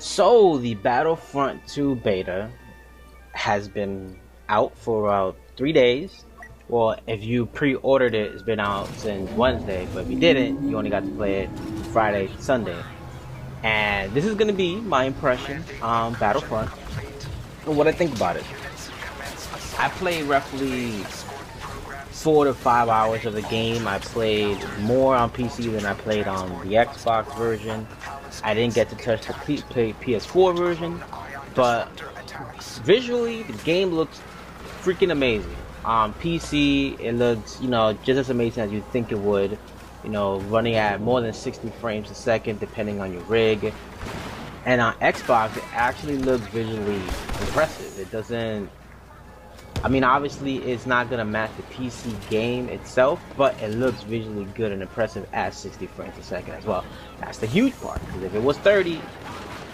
So the Battlefront 2 beta has been out for about 3 days. Well, if you pre-ordered it, it's been out since Wednesday, but if you didn't, you only got to play it Friday, Sunday. And this is gonna be my impression on Battlefront and what I think about it. I played roughly 4 to 5 hours of the game. I played more on PC than I played on the Xbox version. I didn't get to touch the PS4 version, but visually the game looks freaking amazing. On PC it looks, just as amazing as you think it would, running at more than 60 frames a second depending on your rig. And on Xbox it actually looks visually impressive. It doesn't, obviously it's not gonna match the PC game itself, but it looks visually good and impressive at 60 frames a second as well. That's the huge part, because if it was 30, it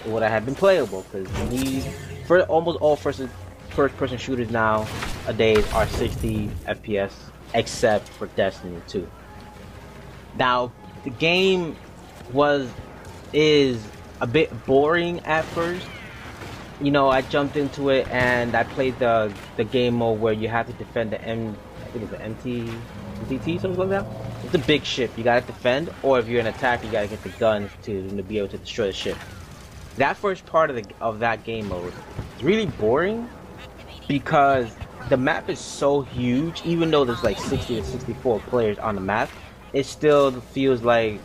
would have been playable, because you need, for almost all first-person shooters nowadays are 60 FPS, except for Destiny 2. Now, the game is a bit boring at first. I jumped into it and I played the game mode where you have to defend the I think it's the MTT, something like that. It's a big ship you gotta defend, or if you're an attacker, you gotta get the guns to be able to destroy the ship. That first part of that game mode is really boring because the map is so huge. Even though there's like 60 to 64 players on the map, it still feels like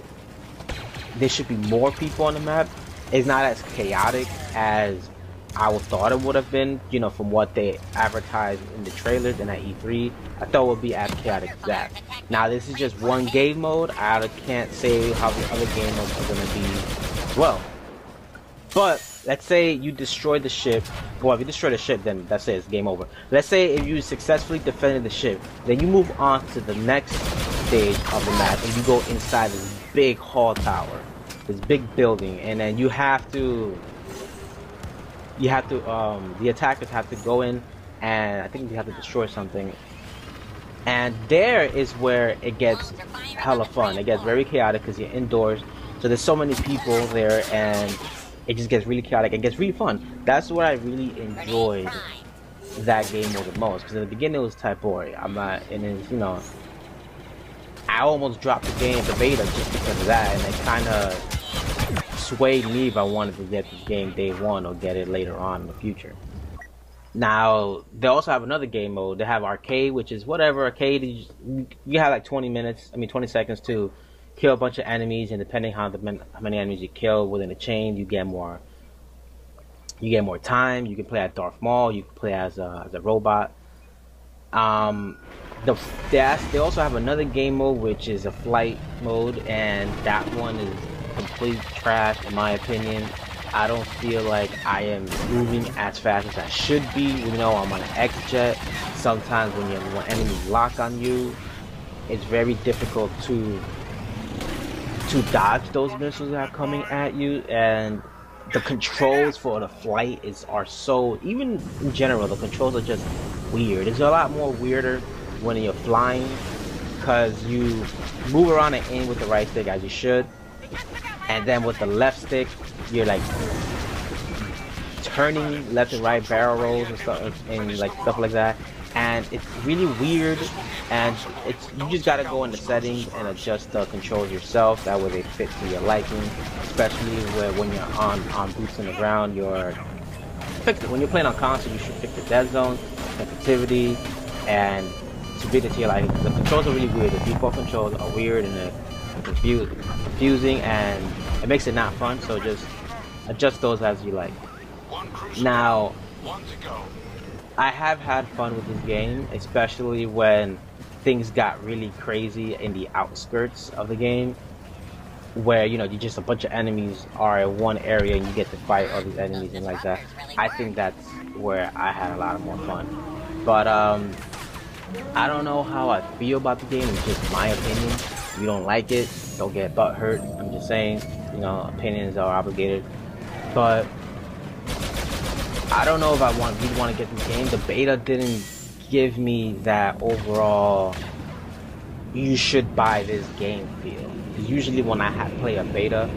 there should be more people on the map. It's not as chaotic as I thought it would have been, from what they advertised in the trailers and at E3. I thought it would be as chaotic as that. Now, this is just one game mode. I can't say how the other game modes are going to be as well. But let's say you destroy the ship. Well, if you destroy the ship, then that's it. It's game over. Let's say if you successfully defended the ship, then you move on to the next stage of the map and you go inside this big hall tower, this big building, and then the attackers have to go in, and I think you have to destroy something. And there is where it gets hella fun. It gets very chaotic because you're indoors, so there's so many people there, and it just gets really chaotic. It gets really fun. That's what I really enjoyed that game mode the most, because in the beginning it was type boring. I almost dropped the game, the beta, just because of that, and it kind of swayed me if I wanted to get the game day one or get it later on in the future. Now, they also have another game mode. They have arcade, which is whatever. Arcade, you have like 20 seconds to kill a bunch of enemies, and depending how many enemies you kill within a chain, you get more time. You can play as Darth Maul, you can play as a robot. They also have another game mode, which is a flight mode, and that one is complete trash in my opinion. I don't feel like I am moving as fast as I should be. I'm on an X-Jet. Sometimes when enemies lock on you, it's very difficult to dodge those missiles that are coming at you, and the controls for the flight are so, even in general, the controls are just weird. It's a lot more weirder when you're flying, because you move around and aim with the right stick as you should, and then with the left stick you're like turning left and right barrel rolls and stuff like that, and it's really weird. And you just gotta go in the settings and adjust the controls yourself, that way they fit to your liking, especially when you're on boots on the ground. When you're playing on console, you should pick the dead zone, sensitivity, and to fit it to your liking. The controls are really weird. The default controls are weird and they're confusing, and it makes it not fun, so just adjust those as you like. Now, I have had fun with this game, especially when things got really crazy in the outskirts of the game, where you just a bunch of enemies are in one area and you get to fight all these enemies and like that. I think that's where I had a lot more fun. But I don't know how I feel about the game. It's just my opinion. If you don't like it, don't get butthurt. I'm just saying, opinions are obligated. But I don't know if I really want to get this game. The beta didn't give me that overall you should buy this game feel. Usually when I play a beta,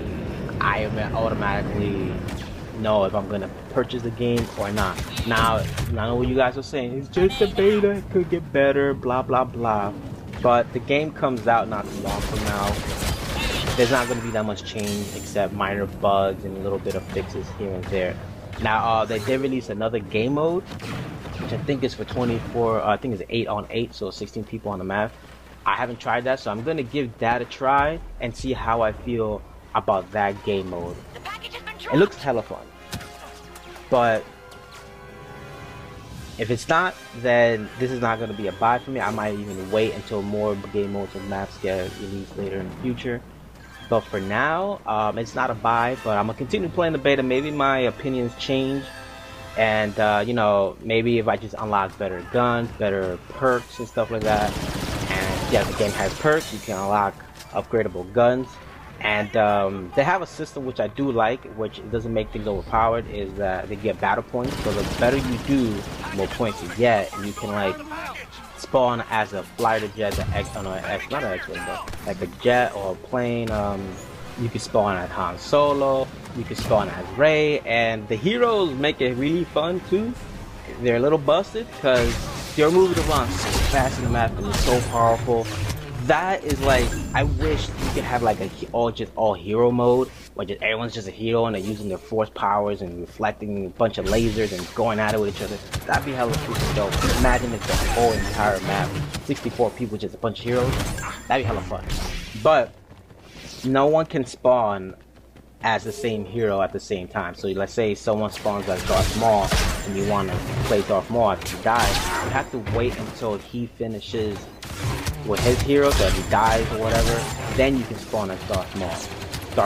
I automatically know if I'm gonna purchase the game or not. Now, I know what you guys are saying. It's just a beta. It could get better. Blah blah blah. But the game comes out not too long from now. There's not going to be that much change except minor bugs and a little bit of fixes here and there. Now, they did release another game mode, which I think is for 24. I think it's 8 on 8, so 16 people on the map. I haven't tried that, so I'm going to give that a try and see how I feel about that game mode. It looks hella fun, but if it's not, then this is not going to be a buy for me. I might even wait until more game modes and maps get released later in the future. But for now, it's not a buy, but I'm gonna continue playing the beta. Maybe my opinions change, and you know, maybe if I just unlock better guns, better perks and stuff like that. And yeah, the game has perks. You can unlock upgradable guns, and they have a system which I do like, which doesn't make things overpowered, is that they get battle points. So the better you do, the more points you get, and you can like spawn as a fighter jet, not an X-wing, but like a jet or a plane. You can spawn as Han Solo, you can spawn as Rey, and the heroes make it really fun too. They're a little busted because they're moving around so fast in the map and it's so powerful. That is like, I wish you could have like all hero mode, where just everyone's just a hero and they're using their force powers and reflecting a bunch of lasers and going at it with each other. That'd be hella super dope. Imagine if the whole entire map, 64 people, just a bunch of heroes. That'd be hella fun. But no one can spawn as the same hero at the same time. So let's say someone spawns as Darth Maul and you want to play Darth Maul after he dies, you have to wait until he finishes with his hero, so if he dies or whatever, then you can spawn as Darth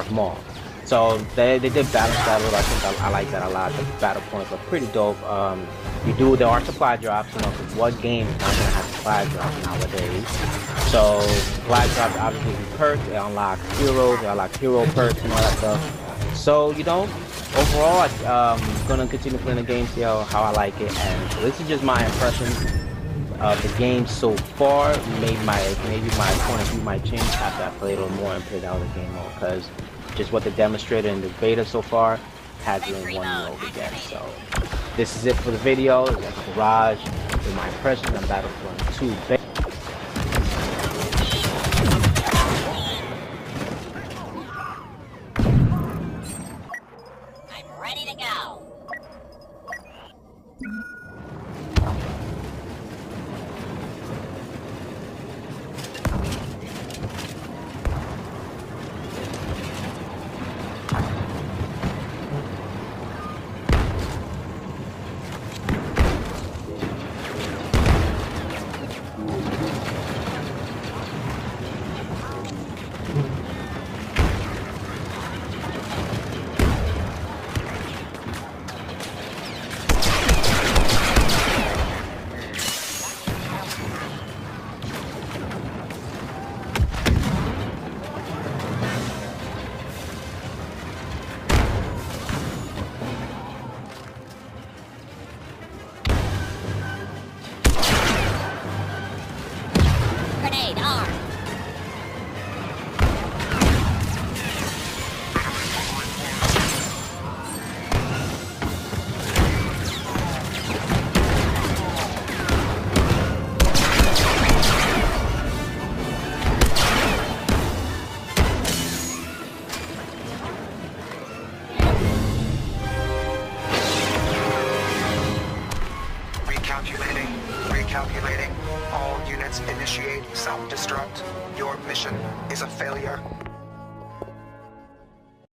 Maul. So they did balance that a little. I think I like that a lot. The battle points are pretty dope. There are supply drops, you know, because what game is not gonna have supply drops nowadays? So supply drops obviously perks, they unlock heroes, they unlock hero perks and all that stuff. So you know, overall, I'm gonna continue playing the game, see how I like it, and so this is just my impressions of the game so far. Maybe my point of view might change after I play a little more and play the other game mode, because just what they demonstrated in the beta so far hasn't won me over yet. So this is it for the video. It's EchoeBarrage with my impressions on Battlefront 2 beta. I'm ready to go. Grenade armed. Recalculating. All units initiate self-destruct. Your mission is a failure.